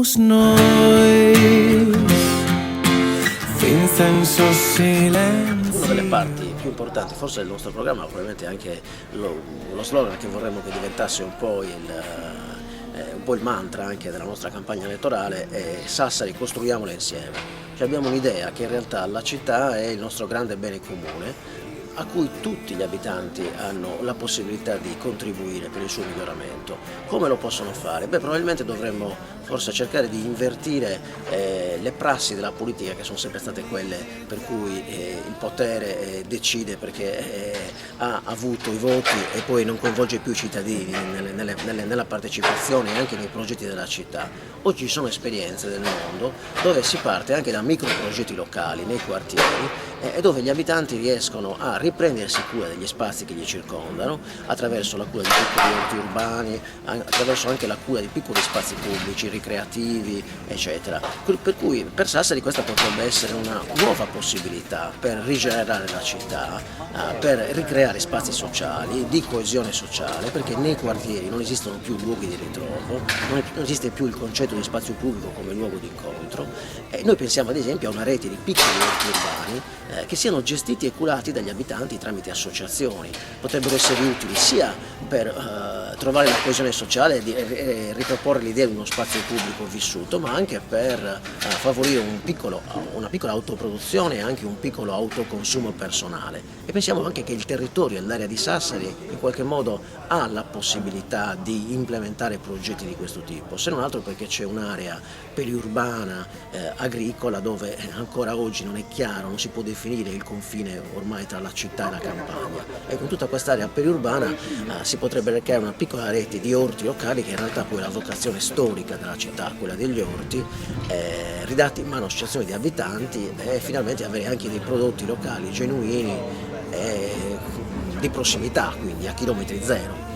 somos noi, finza in suo silenzio. Una delle parti più importanti forse del nostro programma, probabilmente anche lo slogan che vorremmo che diventasse un po' il mantra anche della nostra campagna elettorale, è Sassari costruiamola insieme. Cioè abbiamo un'idea che in realtà la città è il nostro grande bene comune, a cui tutti gli abitanti hanno la possibilità di contribuire per il suo miglioramento. Come lo possono fare? Beh, probabilmente dovremmo forse cercare di invertire le prassi della politica, che sono sempre state quelle per cui il potere decide perché ha avuto i voti e poi non coinvolge più i cittadini nella partecipazione e anche nei progetti della città. Oggi ci sono esperienze del mondo dove si parte anche da microprogetti locali nei quartieri e dove gli abitanti riescono a riprendersi cura degli spazi che li circondano attraverso la cura di piccoli orti urbani, attraverso anche la cura di piccoli spazi pubblici, ricreativi, eccetera. Per cui per Sassari questa potrebbe essere una nuova possibilità per rigenerare la città, per ricreare spazi sociali, di coesione sociale, perché nei quartieri non esistono più luoghi di ritrovo, non esiste più il concetto di spazio pubblico come luogo di incontro. E noi pensiamo ad esempio a una rete di piccoli orti urbani che siano gestiti e curati dagli abitanti tramite associazioni. Potrebbero essere utili sia per trovare la coesione sociale e riproporre l'idea di uno spazio pubblico vissuto, ma anche per favorire una piccola autoproduzione e anche un piccolo autoconsumo personale. E pensiamo anche che il territorio e l'area di Sassari in qualche modo ha la possibilità di implementare progetti di questo tipo, se non altro perché c'è un'area periurbana, agricola, dove ancora oggi non è chiaro, non si può definire il confine ormai tra la città e la campagna. E con tutta quest'area periurbana si potrebbe creare una piccola rete di orti locali che in realtà poi è la vocazione storica della città, quella degli orti, ridati in mano a associazioni di abitanti e finalmente avere anche dei prodotti locali genuini e di prossimità, quindi a chilometri zero.